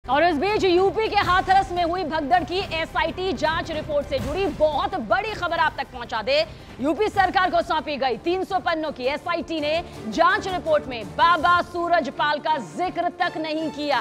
और इस बीच यूपी के हाथरस में हुई भगदड़ की एसआईटी जांच रिपोर्ट से जुड़ी बहुत बड़ी खबर आप तक पहुंचा दे। यूपी सरकार को सौंपी गई 300 पन्नों की एसआईटी ने जांच रिपोर्ट में बाबा सूरजपाल का जिक्र तक नहीं किया।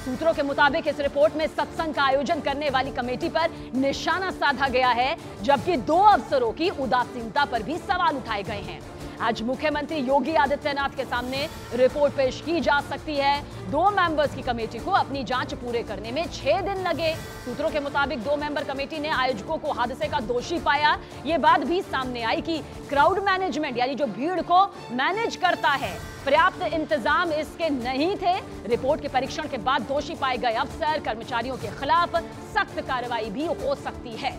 सूत्रों के मुताबिक इस रिपोर्ट में सत्संग का आयोजन करने वाली कमेटी पर निशाना साधा गया है, जबकि 2 अफसरों की उदासीनता पर भी सवाल उठाए गए हैं। आज मुख्यमंत्री योगी आदित्यनाथ के सामने रिपोर्ट पेश की जा सकती है। 2 मेंबर्स की कमेटी को अपनी जांच पूरे करने में 6 दिन लगे। सूत्रों के मुताबिक 2 मेंबर कमेटी ने आयोजकों को हादसे का दोषी पाया। ये बात भी सामने आई कि क्राउड मैनेजमेंट यानी जो भीड़ को मैनेज करता है, पर्याप्त इंतजाम इसके नहीं थे। रिपोर्ट के परीक्षण के बाद दोषी पाए गए अफसर कर्मचारियों के खिलाफ सख्त कार्रवाई भी हो सकती है।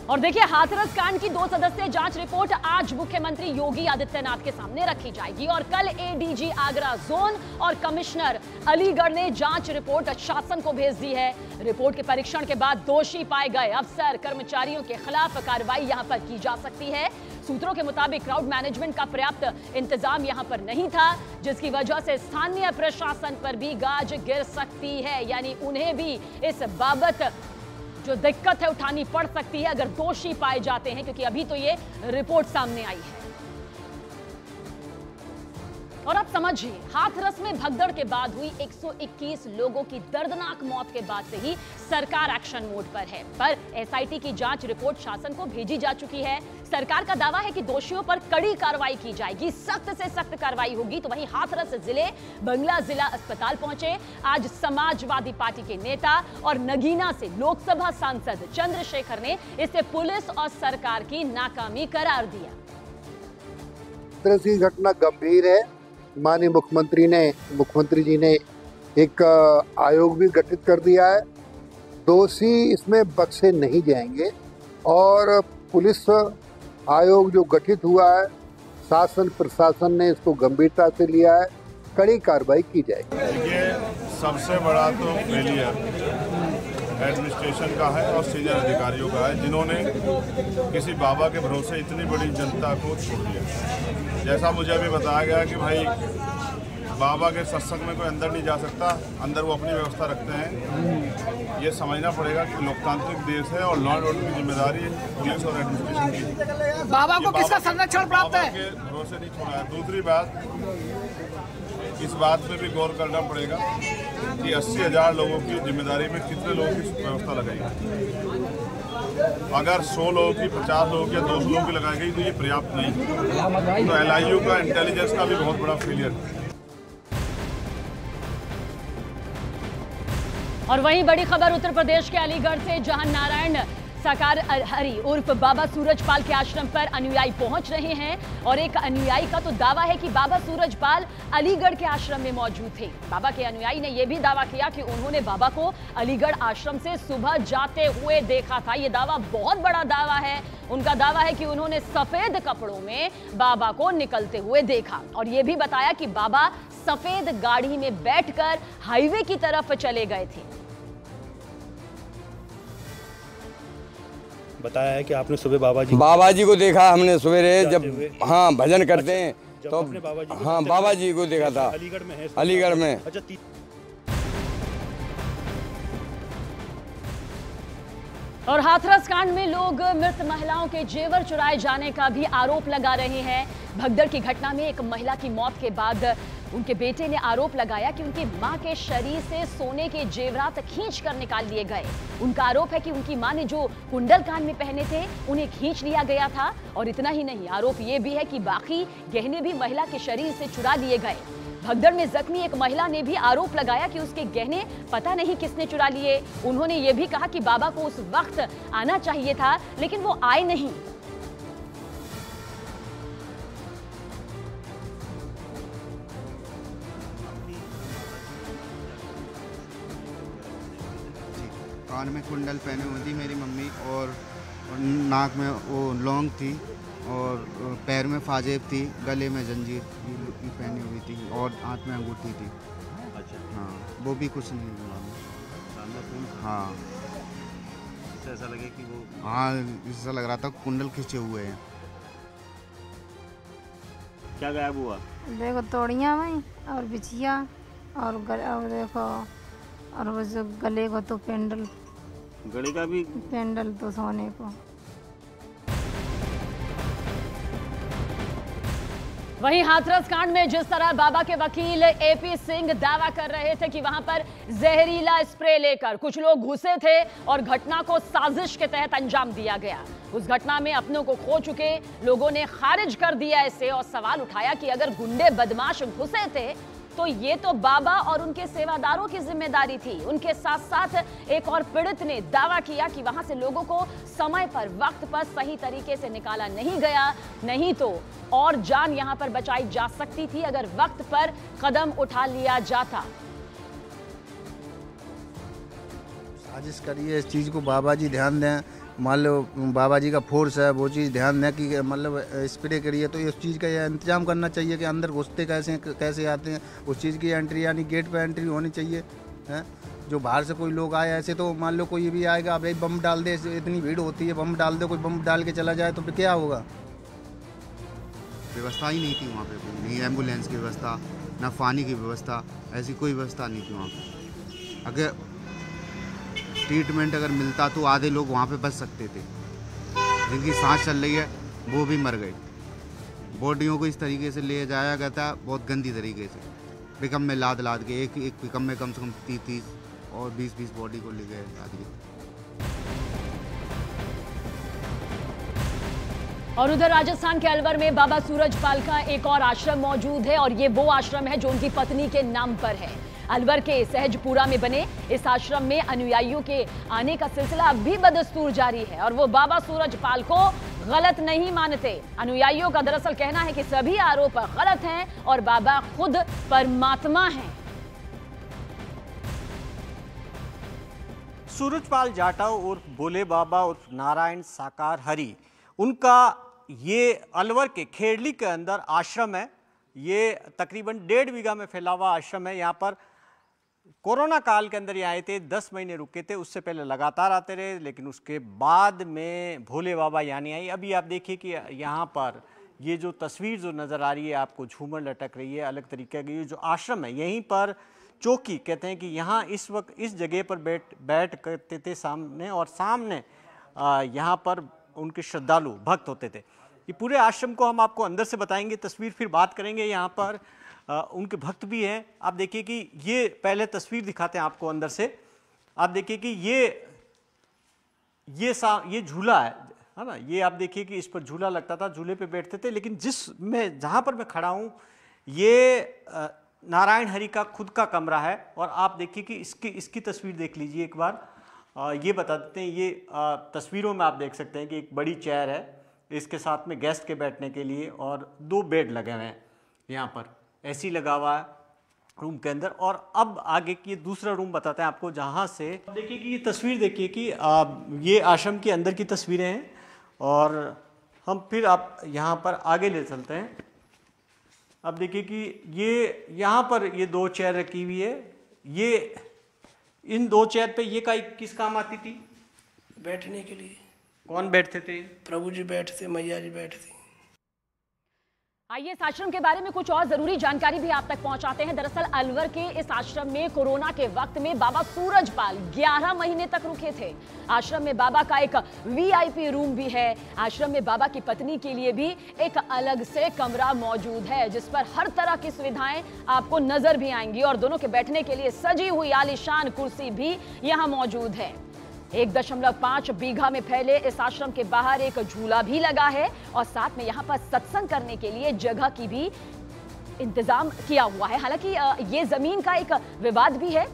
और देखिए, हाथरस कांड की 2 सदस्यीय जांच रिपोर्ट आज मुख्यमंत्री योगी आदित्यनाथ के सामने रखी जाएगी और कल एडीजी आगरा जोन और कमिश्नर अलीगढ़ ने जांच रिपोर्ट शासन को भेज दी है। रिपोर्ट के परीक्षण के बाद दोषी पाए गए अफसर कर्मचारियों के खिलाफ कार्रवाई यहां पर की जा सकती है। सूत्रों के मुताबिक क्राउड मैनेजमेंट का पर्याप्त इंतजाम यहां पर नहीं था, जिसकी वजह से स्थानीय प्रशासन पर भी गाज गिर सकती है, यानी उन्हें भी इस बाबत जो दिक्कत है उठानी पड़ सकती है अगर दोषी पाए जाते हैं, क्योंकि अभी तो ये रिपोर्ट सामने आई है। और अब समझिए, हाथरस में भगदड़ के बाद हुई 121 लोगों की दर्दनाक मौत के बाद से ही सरकार एक्शन मोड पर है। पर एसआईटी की जांच रिपोर्ट शासन को भेजी जा चुकी है। सरकार का दावा है कि दोषियों पर कड़ी कार्रवाई की जाएगी, सख्त से सख्त कार्रवाई होगी। तो वहीं हाथरस जिले बंगला जिला अस्पताल पहुंचे आज समाजवादी पार्टी के नेता और नगीना से लोकसभा सांसद चंद्रशेखर ने इसे पुलिस और सरकार की नाकामी करार दिया। तरह घटना गंभीर है। माननीय मुख्यमंत्री जी ने एक आयोग भी गठित कर दिया है। दोषी इसमें बख्शे नहीं जाएंगे और पुलिस आयोग जो गठित हुआ है, शासन प्रशासन ने इसको गंभीरता से लिया है, कड़ी कार्रवाई की जाएगी। देखिए, सबसे बड़ा तो फेलियर एडमिनिस्ट्रेशन का है और सीनियर अधिकारियों का है, जिन्होंने किसी बाबा के भरोसे इतनी बड़ी जनता को छोड़ दिया। जैसा मुझे अभी बताया गया कि भाई बाबा के सत्संग में कोई अंदर नहीं जा सकता, अंदर वो अपनी व्यवस्था रखते हैं। ये समझना पड़ेगा कि लोकतांत्रिक देश है और लॉ एंड ऑर्डर की जिम्मेदारी पुलिस और एडमिनिस्ट्रेशन की। बाबा को किसका संरक्षण प्राप्त है? के भरोसे नहीं छोड़ा है। दूसरी बात, इस बात पे भी गौर करना पड़ेगा कि 80,000 लोगों की जिम्मेदारी में कितने लोगों की व्यवस्था लगाई। अगर 100 लोगों की, 50 लोगों की या 200 लोगों की लगाई गई तो ये पर्याप्त नहीं। तो एलआईयू का इंटेलिजेंस का भी बहुत बड़ा फेलियर है। और वहीं बड़ी खबर उत्तर प्रदेश के अलीगढ़ से, जहां नारायण साकार हरि उर्फ बाबा सूरजपाल के आश्रम पर अनुयायी पहुंच रहे हैं। और एक अनुयायी का तो दावा है कि बाबा सूरजपाल अलीगढ़ के आश्रम में मौजूद थे। बाबा के अनुयायी ने यह भी दावा किया कि उन्होंने बाबा को अलीगढ़ आश्रम से सुबह जाते हुए देखा था। यह दावा बहुत बड़ा दावा है। उनका दावा है कि उन्होंने सफेद कपड़ों में बाबा को निकलते हुए देखा और यह भी बताया कि बाबा सफेद गाड़ी में बैठकर हाईवे की तरफ चले गए थे। बताया है कि आपने सुबह बाबा जी को देखा हमने सवेरे, जब हाँ भजन करते हैं तो बाबा जी को देखा था। अलीगढ़ में है, अलीगढ़ में। अच्छा। और हाथरस कांड में लोग मृत महिलाओं के जेवर चुराए जाने का भी आरोप लगा रहे हैं। भगदड़ की घटना में एक महिला की मौत के बाद उनके बेटे ने आरोप लगाया कि उनकी मां के शरीर से सोने के जेवरात खींच कर निकाल लिए गए। उनका आरोप है कि उनकी मां ने जो कुंडल कान में पहने थे उन्हें खींच लिया गया था। और इतना ही नहीं, आरोप यह भी है कि बाकी गहने भी महिला के शरीर से चुरा लिए गए। भगदड़ में जख्मी एक महिला ने भी आरोप लगाया कि उसके गहने पता नहीं किसने चुरा लिए। उन्होंने ये भी कहा कि बाबा को उस वक्त आना चाहिए था, लेकिन वो आए नहीं। कान में कुंडल पहने हुई थी मेरी मम्मी और नाक में वो लौंग थी और पैर में फाजेब थी, गले में जंजीर पहनी हुई थी और हाथ में अंगूठी थी। अच्छा। हाँ, वो भी कुछ नहीं हुआ। हाँ, ऐसा लगे कि वो, हाँ ऐसा लग रहा था कुंडल खींचे हुए हैं। क्या गायब हुआ? देखो तोड़ियाँ में और बिछिया और देखो, और वो जो गले को तो पेंडल, गले का भी पेंडल तो सोने को। वहीं हाथरस कांड में जिस तरह बाबा के वकील एपी सिंह दावा कर रहे थे कि वहां पर जहरीला स्प्रे लेकर कुछ लोग घुसे थे और घटना को साजिश के तहत अंजाम दिया गया, उस घटना में अपनों को खो चुके लोगों ने खारिज कर दिया इसे और सवाल उठाया कि अगर गुंडे बदमाश घुसे थे तो ये तो बाबा और उनके सेवादारों की जिम्मेदारी थी। उनके साथ साथ एक और पीड़ित ने दावा किया कि वहां से लोगों को समय पर, वक्त पर सही तरीके से निकाला नहीं गया, नहीं तो और जान यहां पर बचाई जा सकती थी अगर वक्त पर कदम उठा लिया जाता। साजिश करिए, इस चीज़ को बाबा जी ध्यान दें। मान लो बाबा जी का फोर्स है, वो चीज़ ध्यान दें कि मतलब स्प्रे करिए तो इस चीज़ का यह इंतजाम करना चाहिए कि अंदर घुसते कैसे आते हैं, उस चीज़ की एंट्री यानी गेट पे एंट्री होनी चाहिए हैं। जो बाहर से कोई लोग आए ऐसे तो मान लो कोई भी आएगा, अब एक बम डाल दे, इतनी भीड़ होती है, बम डाल दे, कोई बम डाल के चला जाए तो फिर क्या होगा। व्यवस्था ही नहीं थी वहाँ पे, नहीं एम्बुलेंस की व्यवस्था, ना पानी की व्यवस्था, ऐसी कोई व्यवस्था नहीं थी वहाँ पे। अगर ट्रीटमेंट अगर मिलता तो आधे लोग वहाँ पे बच सकते थे। जिनकी सांस चल रही है वो भी मर गए। बॉडियों को इस तरीके से ले जाया गया था, बहुत गंदी तरीके से, पिकअप में लाद के एक पिकअप में कम से कम 30 और 20 बॉडी को ले गए लाद के। और उधर राजस्थान के अलवर में बाबा सूरजपाल का एक और आश्रम मौजूद है और ये वो आश्रम है जो उनकी पत्नी के नाम पर है। अलवर के सहजपुरा में बने इस आश्रम में अनुयायियों के आने का सिलसिला अब भी बदस्तूर जारी है और वो बाबा सूरजपाल को गलत नहीं मानते। अनुयायियों का दरअसल कहना है कि सभी आरोप गलत हैं और बाबा खुद परमात्मा हैं। सूरजपाल जाटव उर्फ भोले बाबा उर्फ नारायण साकार हरि, उनका ये अलवर के खेड़ली के अंदर आश्रम है। ये तकरीबन 1.5 बीघा में फैला हुआ आश्रम है। यहाँ पर कोरोना काल के अंदर ये आए थे, 10 महीने रुके थे, उससे पहले लगातार आते रहे, लेकिन उसके बाद में भोले बाबा यहाँ नहीं आई। अभी आप देखिए कि यहाँ पर ये जो तस्वीर जो नज़र आ रही है आपको, झूमर लटक रही है अलग तरीके की। ये जो आश्रम है यहीं पर चौकी कहते हैं कि यहाँ इस वक्त इस जगह पर बैठ करते थे सामने, और सामने यहाँ पर उनके श्रद्धालु भक्त होते थे। ये पूरे आश्रम को हम आपको अंदर से बताएंगे, तस्वीर फिर बात करेंगे। यहाँ पर उनके भक्त भी हैं। आप देखिए कि ये पहले तस्वीर दिखाते हैं आपको अंदर से। आप देखिए कि ये झूला है ना, ये आप देखिए कि इस पर झूला लगता था, झूले पे बैठते थे। लेकिन जहाँ पर मैं खड़ा हूँ ये नारायण हरि का खुद का कमरा है। और आप देखिए कि इसकी तस्वीर देख लीजिए एक बार। ये बता देते हैं, ये तस्वीरों में आप देख सकते हैं कि एक बड़ी चेयर है, इसके साथ में गेस्ट के बैठने के लिए, और 2 बेड लगे हुए हैं। यहाँ पर एसी लगा हुआ है रूम के अंदर। और अब आगे की दूसरा रूम बताते हैं आपको, जहाँ से देखिए कि ये तस्वीर देखिए कि ये आश्रम के अंदर की तस्वीरें हैं। और हम फिर आप यहाँ पर आगे ले चलते हैं। अब देखिए कि ये यहाँ पर ये 2 चेयर रखी हुई है। ये इन 2 चेयर पे ये किस काम आती थी? बैठने के लिए। कौन बैठते थे? प्रभु जी बैठते, मैया जी बैठती। आइए इस आश्रम के बारे में कुछ और जरूरी जानकारी भी आप तक पहुंचाते हैं। दरअसल अलवर के इस आश्रम में कोरोना के वक्त में बाबा सूरजपाल 11 महीने तक रुके थे। आश्रम में बाबा का एक वीआईपी रूम भी है। आश्रम में बाबा की पत्नी के लिए भी एक अलग से कमरा मौजूद है, जिस पर हर तरह की सुविधाएं आपको नजर भी आएंगी और दोनों के बैठने के लिए सजी हुई आलीशान कुर्सी भी यहाँ मौजूद है। 1.5 बीघा में फैले इस आश्रम के बाहर एक झूला भी लगा है और साथ में यहाँ पर सत्संग करने के लिए जगह की भी इंतजाम किया हुआ है। हालांकि ये जमीन का एक विवाद भी है।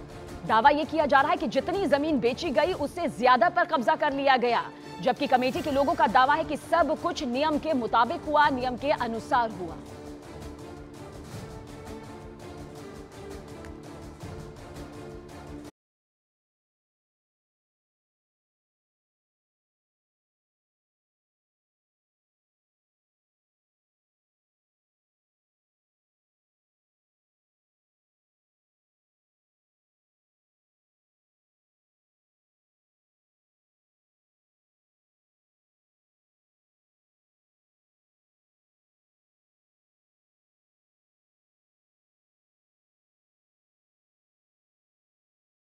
दावा ये किया जा रहा है कि जितनी जमीन बेची गई उससे ज्यादा पर कब्जा कर लिया गया, जबकि कमेटी के लोगों का दावा है कि सब कुछ नियम के मुताबिक हुआ, नियम के अनुसार हुआ।